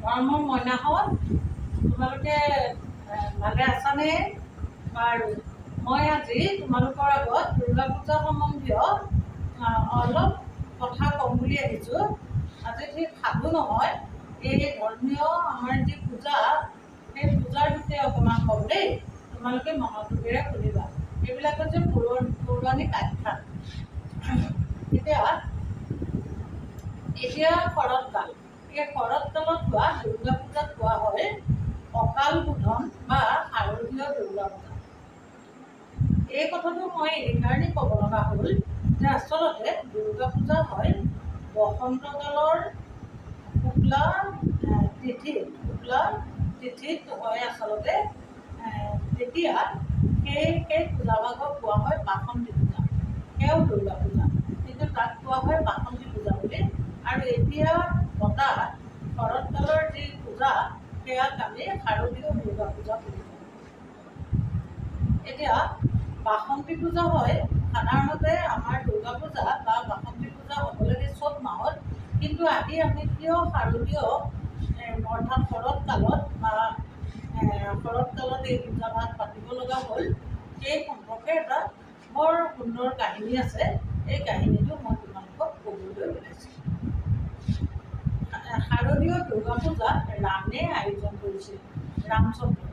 মৰমৰ মইনাহঁত, তোমালোকে ভালে আছানে? বাৰু মই আজি তোমালোকৰ আগত দুৰ্গা পূজা সম্বন্ধীয় অলপ কথা ক'ম বুলি আহিছোঁ। আজি ঠিক সাধু নহয়, এই ধৰ্মীয় আমাৰ যি পূজা, সেই পূজাৰ বিষয়ে অকণমান ক'ম দেই। তোমালোকে মনোযোগেৰে শুনিবা। এইবিলাক হৈছে পৌৰাণিক আখ্যান। এতিয়া শৰৎকাল। এই শৰৎকালত হোৱা দুৰ্গা পূজাক কোৱা হয় অকাল বোধন বা শাৰদীয় দুৰ্গা পূজা। এই কথাটো মই এইকাৰণেই ক'ব লগা হ'ল যে আচলতে দুৰ্গা পূজা হয় বসন্ত কালৰ শুক্লা তিথিত হয় আচলতে। তেতিয়া সেই পূজাভাগক কোৱা হয় বাসন্তী পূজা, সেয়াও দুৰ্গা পূজা, কিন্তু তাক কোৱা হয় বাসন্তী পূজা বুলি। আৰু এতিয়া পতা শৰৎকালৰ যি পূজা, সেয়াক আমি শাৰদীয় দুৰ্গা পূজা বুলি কওঁ। এতিয়া বাসন্তী পূজা হয় সাধাৰণতে আমাৰ দুৰ্গা পূজা বা বাসন্তী পূজা হ'ব লাগে চ'ত মাহত, কিন্তু আজি আমি কিয় শাৰদীয় অৰ্থাৎ শৰৎকালত এই পূজাভাগ পাতিব লগা হ'ল, সেই সম্পৰ্কে এটা বৰ সুন্দৰ কাহিনী আছে। এই কাহিনীটো মই তোমালোকক ক'বলৈ ওলাইছোঁ। শাৰদীয় দুৰ্গা পূজাত ৰামে আয়োজন কৰিছিল। ৰামচন্দ্ৰ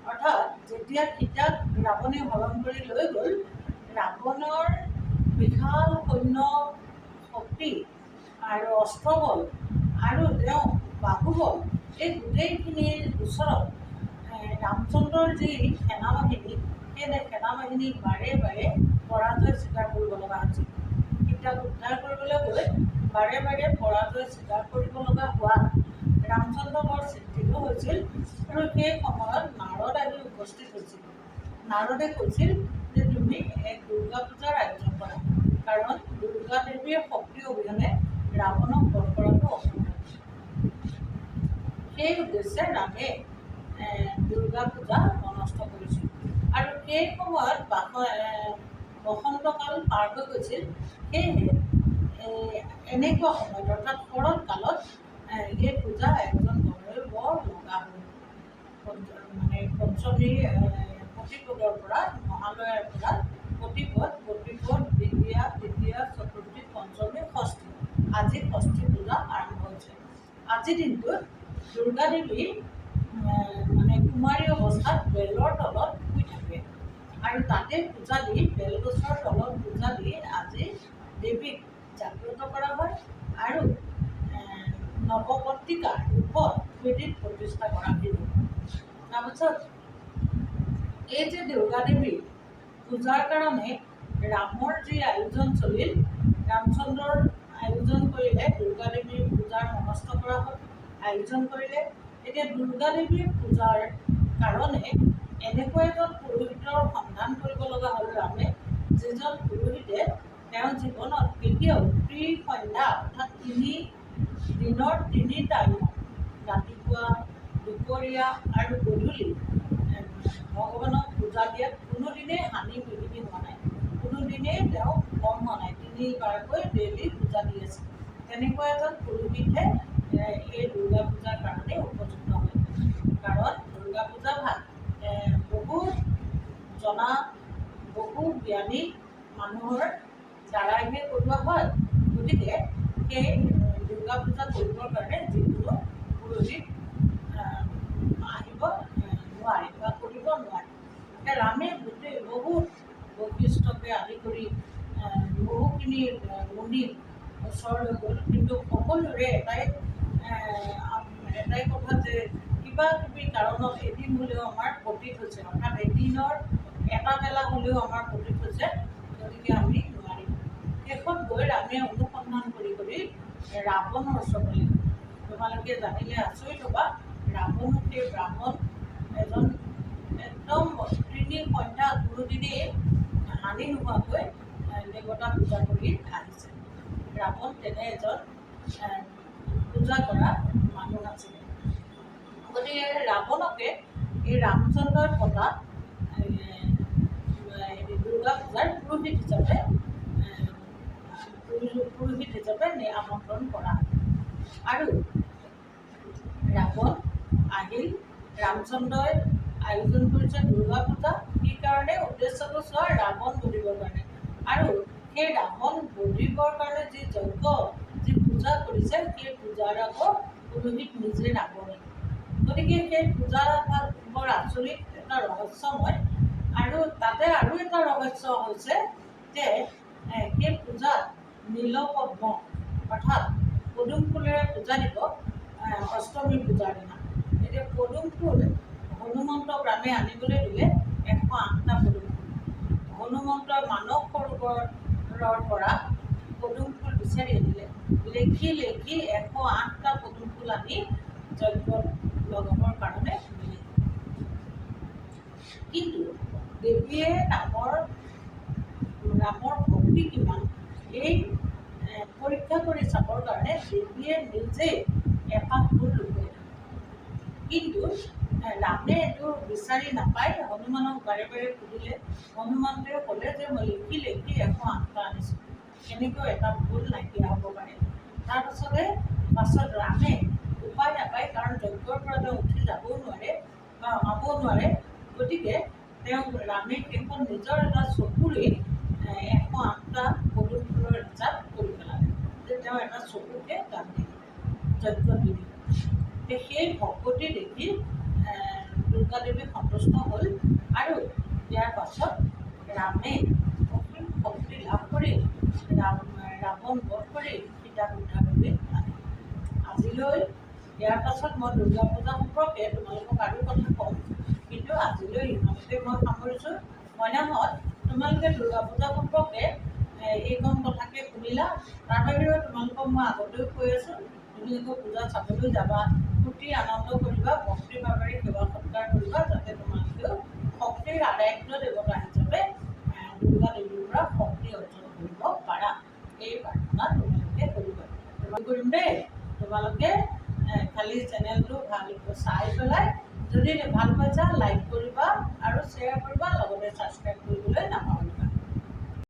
অৰ্থাৎ যেতিয়া সীতাক ৰাৱণে হৰণ কৰি লৈ গ'ল, ৰাৱণৰ বিশাল সৈন্য শক্তি আৰু অস্ত্ৰবল আৰু তেওঁ বাহুবল, এই গোটেইখিনিৰ ওচৰত ৰামচন্দ্ৰৰ যি সেনাবাহিনী, সেই সেনাবাহিনীক বাৰে বাৰে পৰাজয় স্বীকাৰ কৰিব লগা হৈছিল। সীতাক উদ্ধাৰ কৰিবলৈ গৈ বাৰে বাৰে পৰাজয় স্বীকাৰ কৰিব লগা হোৱাত ৰামচন্দ্ৰ বৰ চিন্তিত হৈছিল। আৰু সেই সময়ত নাৰদ আহি উপস্থিত হৈছিল। নাৰদে কৈছিল যে তুমি এক দুৰ্গা পূজাৰ আয়োজন কৰা, কাৰণ দুৰ্গা দেৱীৰ শক্তি অবিহনে ৰাৱণক বধ কৰাটো অসম্ভৱ। সেই উদ্দেশ্যে ৰামে দুৰ্গা পূজা মনস্থ কৰিছিল। আৰু সেই সময়ত বসন্তকাল পাৰ হৈ গৈছিল। সেয়েহে এনেকুৱা সময়ত অৰ্থাৎ শৰৎকালত এই পূজা আয়োজন কৰিবলৈ বৰ লগা হ'ল। মানে পঞ্চমী প্ৰতিপদৰ পৰা মহালয়াৰ পৰা প্ৰতিপদ, দ্বিতীয়া, তৃতীয়া, চতুৰ্থী, পঞ্চমী, ষষ্ঠী, আজি ষষ্ঠী পূজা আৰম্ভ হৈছে। আজিৰ দিনটোত দুৰ্গা দেৱী মানে কুমাৰী অৱস্থাত বেলৰ তলত শুই থাকে আৰু তাতে পূজা দি, বেলগছৰ তলত পূজা দি আজি দেৱীক জাগ্ৰত কৰা হয় আৰু নৱপত্ৰিকাৰ ৰূপত বেদীত প্ৰতিষ্ঠা কৰা হয়। তাৰপিছত এই যে দুৰ্গা দেৱী পূজাৰ কাৰণে ৰামৰ যি আয়োজন চলিল, ৰামচন্দ্ৰৰ আয়োজন কৰিলে, দুৰ্গা দেৱীৰ পূজাৰ মনস্থ কৰা হ'ল, আয়োজন কৰিলে। এতিয়া দুৰ্গা দেৱীৰ পূজাৰ কাৰণে এনেকুৱা এজন পুৰোহিতৰ সন্ধান কৰিব লগা হ'ল ৰামে, যিজন পুৰোহিতে তেওঁৰ জীৱনত কেতিয়াও ত্ৰিসন্ধ্যা অৰ্থাৎ 3 দিনৰ 3 টাইমত, ৰাতিপুৱা, দুপৰীয়া আৰু গধূলি ভগৱানক পূজা দিয়াত কোনোদিনেই হানি বিঘিনি হোৱা নাই, কোনোদিনেই তেওঁ কম হোৱা নাই, 3 বাৰকৈ ডেইলি পূজা দি আছে। তেনেকুৱা এজন পুৰোহিতহে এই দুৰ্গা পূজাৰ কাৰণে উপযুক্ত হয়। কাৰণ দুৰ্গা পূজা ভাগ বহুত জনা, বহু জ্ঞানী মানুহৰ দ্বাৰাইহে কৰোৱা হয়। গতিকে সেই দুৰ্গা পূজা কৰিবৰ কাৰণে যিকোনো পুৰোহিত আহিব নোৱাৰে বা কৰিব নোৱাৰে। ৰামে বহুত বৈশিষ্ট্যকে আদি কৰি বহুখিনি মুনি ওচৰলৈ গ'ল, কিন্তু সকলোৰে এটাই কথা যে কিবা কিবি কাৰণত এদিন হ'লেও আমাৰ পতিত হৈছে, অৰ্থাৎ এদিনৰ এটা বেলা হ'লেও আমাৰ পতিত হৈছে, গতিকে আমি নোৱাৰিম। শেষত গৈ ৰামে অনুসন্ধান কৰি ৰাৱণৰ ওচৰলৈ গ'ল। তোমালোকে জানিলে আচৰিত হ'বা, ৰাৱণ সেই ব্ৰাহ্মণ এজন একদম 3 সন্ধ্যা কোনোদিনেই হানি নোহোৱাকৈ দেৱতা পূজা কৰি আহিছে। ৰাৱণ তেনে এজন পূজা কৰা মানুহ আছিলে। গতিকে ৰাৱণকে এই ৰামচন্দ্ৰই পতা দুৰ্গা পূজাৰ পুৰোহিত হিচাপে আমন্ত্ৰণ কৰা। আৰু আহিল ৰামচন্দ্ৰই আয়োজন কৰিছে দুৰ্গা পূজা। কি কাৰণে? উদ্দেশ্যটো চোৱা, ৰাৱণ বধিবৰ কাৰণে। আৰু সেই ৰাৱণ বধিবৰ কাৰণে যি যজ্ঞ, যি পূজা কৰিছে, সেই পূজাৰ আকৌ পুৰোহিত নিজে ৰাৱণে। গতিকে সেই পূজা বৰ আচৰিত এটা ৰহস্যময়। আৰু তাতে আৰু এটা ৰহস্য হৈছে যে সেই পূজাত নীলপদ্ম অৰ্থাৎ পদুম ফুলেৰে পূজা দিব অষ্টমী পূজাৰ দিনা। এতিয়া পদুম ফুল হনুমন্তক ৰামে আনিবলৈ দিলে 108টা পদুম ফুল। হনুমন্তই মানস সৰোবৰৰ পৰা পদুম ফুল বিচাৰি আনিলে। লেখি লেখি 108টা পদুম ফুল আনি যজ্ঞত লগাবৰ কাৰণে দিলে। কিন্তু দেৱীয়ে ৰামৰ ভক্তি কিমান, এই পৰীক্ষা কৰি চাবৰ কাৰণে দেৱীয়ে নিজে এপাহ ফুল লুকুৱাই দিলে। কিন্তু ৰামে এইটো বিচাৰি নাপাই হনুমানক বাৰে বাৰে সুধিলে। হনুমন্তেও ক'লে যে মই লেখি লেখি 108টা আনিছোঁ, কেনেকৈ এটা ফুল নাইকিয়া হ'ব পাৰে। পাছত ৰামে উপায় নাপায়, কাৰণ যজ্ঞৰ পৰা তেওঁ উঠি যাবও নোৱাৰে বা অনাবও নোৱাৰে। গতিকে ৰামে শেষত নিজৰ এটা চকুৰে 108টা পদুম ফুলৰ হিচাপ কৰি পেলালে, যে তেওঁ এটা চকুকে দান দিলে, যজ্ঞ দি দিলে। সেই ভকতি দেখি দুৰ্গা দেৱী সন্তুষ্ট হ'ল। আৰু ইয়াৰ পাছত ৰামে অসীম শক্তি লাভ কৰি ৰাৱণ বধ কৰি সীতাক উদ্ধাৰ কৰি আনে। আজিলৈ ইয়াৰ পাছত মই দুৰ্গা পূজা সম্পৰ্কে তোমালোকক আৰু কথা ক'ম, কিন্তু আজিলৈ ইমানতে মই সামৰিছোঁ। মইনাহঁত, তোমালোকে দুৰ্গা পূজা সম্পৰ্কে এইকণ কথাকে শুনিলা। তাৰ বাহিৰেও তোমালোকক মই আগতেও কৈ আছোঁ, তোমালোকে পূজা চাবলৈ যাবা, ফূৰ্তি আনন্দ কৰিবা, ভক্তি ভাৱেৰে সেৱা সৎকাৰ কৰিবা, যাতে তোমালোকেও শক্তিৰ আৰাধ্য দেৱতা হিচাপে দুৰ্গা দেৱীৰ পৰা শক্তি অৰ্জন কৰিব পাৰা। এই প্ৰাৰ্থনা তোমালোকে কৰিবা। কৰিম দেই। তোমালোকে খালি চেনেলটো ভালকৈ চাই পেলাই, যদি ভাল পাইছা লাইক কৰিবা আৰু শ্বেয়াৰ কৰিবা, লগতে ছাবস্ক্ৰাইব কৰিবলৈ নাপাহৰিবা।